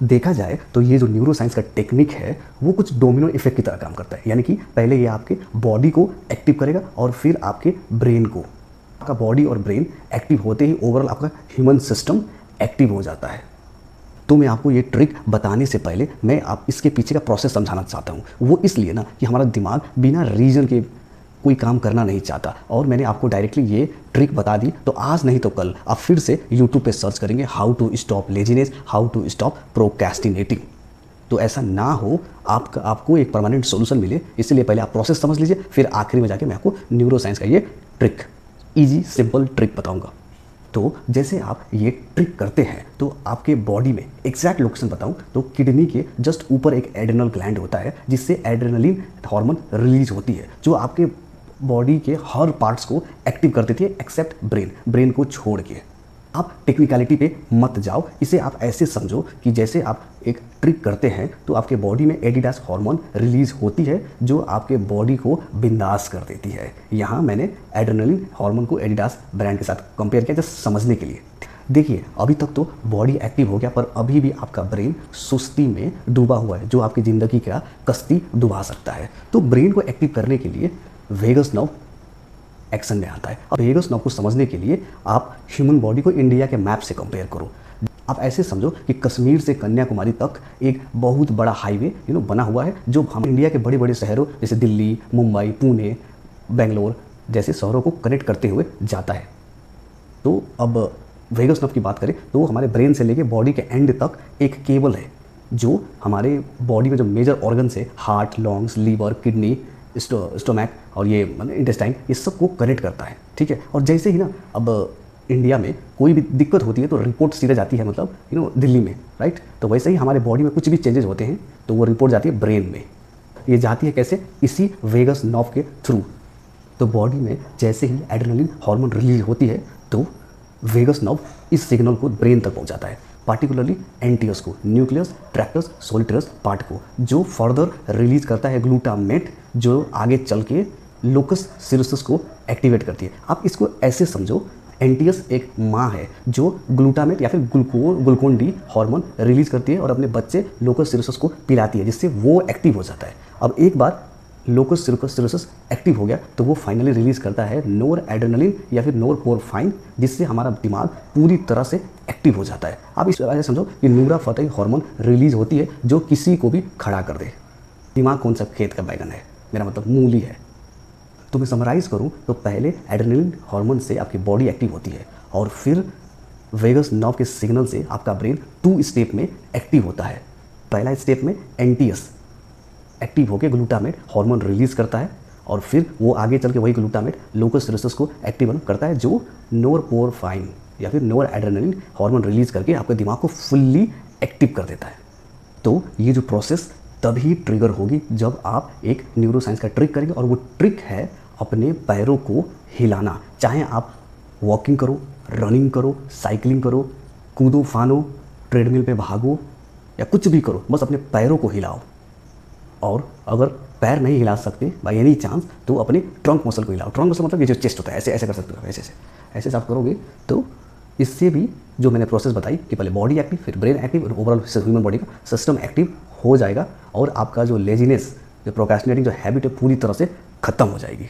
देखा जाए तो ये जो न्यूरो साइंस का टेक्निक है वो कुछ डोमिनो इफेक्ट की तरह काम करता है, यानी कि पहले ये आपके बॉडी को एक्टिव करेगा और फिर आपके ब्रेन को। आपका बॉडी और ब्रेन एक्टिव होते ही ओवरऑल आपका ह्यूमन सिस्टम एक्टिव हो जाता है। तो मैं आपको ये ट्रिक बताने से पहले मैं आप इसके पीछे का प्रोसेस समझाना चाहता हूँ। वो इसलिए ना कि हमारा दिमाग बिना रीज़न के कोई काम करना नहीं चाहता, और मैंने आपको डायरेक्टली ये ट्रिक बता दी तो आज नहीं तो कल आप फिर से यूट्यूब पे सर्च करेंगे how to stop laziness, how to stop procrastinating. तो ऐसा ना हो, आपको एक परमानेंट सोल्यूशन मिले, इसलिए पहले आप प्रोसेस समझ लीजिए, फिर आखिरी में जाके मैं आपको न्यूरो साइंस का ये ट्रिक, ईजी सिंपल ट्रिक बताऊँगा। तो जैसे आप ये ट्रिक करते हैं तो आपके बॉडी में एग्जैक्ट लोकेशन बताऊं तो किडनी के जस्ट ऊपर एक एड्रेनल ग्लैंड होता है, जिससे एड्रेनलिन हार्मोन रिलीज होती है, जो आपके बॉडी के हर पार्ट्स को एक्टिव कर देती है एक्सेप्ट ब्रेन को छोड़ के। आप टेक्निकलिटी पे मत जाओ, इसे आप ऐसे समझो कि जैसे आप एक ट्रिक करते हैं तो आपके बॉडी में एडिडास हार्मोन रिलीज होती है, जो आपके बॉडी को बिंदास कर देती है। यहाँ मैंने एड्रेनलिन हार्मोन को एडिडास ब्रांड के साथ कंपेयर किया, जस्ट समझने के लिए। देखिए, अभी तक तो बॉडी एक्टिव हो गया, पर अभी भी आपका ब्रेन सुस्ती में डूबा हुआ है, जो आपकी ज़िंदगी का कश्ती डुबा सकता है। तो ब्रेन को एक्टिव करने के लिए वेगस नर्व एक्शन में आता है। अब वेगस नर्व को समझने के लिए आप ह्यूमन बॉडी को इंडिया के मैप से कंपेयर करो। आप ऐसे समझो कि कश्मीर से कन्याकुमारी तक एक बहुत बड़ा हाईवे बना हुआ है, जो हम इंडिया के बड़े बड़े शहरों जैसे दिल्ली, मुंबई, पुणे, बेंगलोर जैसे शहरों को कनेक्ट करते हुए जाता है। तो अब वेगस नर्व की बात करें तो हमारे ब्रेन से लेके बॉडी के एंड तक एक केबल है, जो हमारे बॉडी में जो मेजर ऑर्गन्स है, heart, lungs, liver, kidney, stomach और ये इंटेस्टाइन, ये सब को कनेक्ट करता है। ठीक है, और जैसे ही ना अब इंडिया में कोई भी दिक्कत होती है तो रिपोर्ट सीधे जाती है मतलब दिल्ली में, राइट। तो वैसे ही हमारे बॉडी में कुछ भी चेंजेस होते हैं तो वो रिपोर्ट जाती है ब्रेन में। ये जाती है कैसे? इसी वेगस नर्व के थ्रू। तो बॉडी में जैसे ही एड्रेनलिन हार्मोन रिलीज होती है तो वेगस नर्व इस सिग्नल को ब्रेन तक पहुंचाता है, पार्टिकुलरली एनटीएस को, न्यूक्लियस ट्रैक्टस सोलिटरस पार्ट को, जो फर्दर रिलीज करता है ग्लूटामेट, जो आगे चल के लोकस सिरुसस को एक्टिवेट करती है। आप इसको ऐसे समझो, एनटीएस एक माँ है जो ग्लूटामेट या फिर ग्लूकोन डी हार्मोन रिलीज करती है और अपने बच्चे लोकस सिरुसस को पिलाती है, जिससे वो एक्टिव हो जाता है। अब एक बार लोकस सिरुसस एक्टिव हो गया तो वो फाइनली रिलीज करता है नोर एड्रेनलिन या फिर नोरपोरफाइन, जिससे हमारा दिमाग पूरी तरह से एक्टिव हो जाता है। आप इस तरह से समझो कि नूरा फतेह हार्मोन रिलीज होती है, जो किसी को भी खड़ा कर दे। दिमाग कौन सा खेत का बैगन है, मेरा मतलब मूली है। तो मैं समराइज़ करूं तो पहले एड्रेनलिन हार्मोन से आपकी बॉडी एक्टिव होती है और फिर वेगस नर्व के सिग्नल से आपका ब्रेन 2 स्टेप में एक्टिव होता है। पहला स्टेप में एनटीएस एक्टिव होकर ग्लूटामेट हार्मोन रिलीज करता है और फिर वो आगे चल के वही ग्लूटामेट लोकस सिरुसस को एक्टिव करता है, जो नोरपोरफाइन या फिर नोर एड्रेनलिन हार्मोन रिलीज करके आपके दिमाग को फुल्ली एक्टिव कर देता है। तो ये जो प्रोसेस तभी ट्रिगर होगी जब आप एक न्यूरो साइंस का ट्रिक करेंगे, और वो ट्रिक है अपने पैरों को हिलाना। चाहे आप वॉकिंग करो, रनिंग करो, साइकिलिंग करो, कूदो फानो, ट्रेडमिल पे भागो या कुछ भी करो, बस अपने पैरों को हिलाओ। और अगर पैर नहीं हिला सकते बाय एनी चांस तो अपने ट्रंक मसल को हिलाओ। ट्रंक मसल मतलब ये जो चेस्ट होता है, ऐसे ऐसे कर सकते हो, ऐसे आप करोगे तो इससे भी जो मैंने प्रोसेस बताई कि पहले बॉडी एक्टिव, फिर ब्रेन एक्टिव, और ओवरऑल ह्यूमन बॉडी का सिस्टम एक्टिव हो जाएगा और आपका जो लेजीनेस, जो प्रोक्रेस्टिनेटिंग जो हैबिट है पूरी तरह से खत्म हो जाएगी।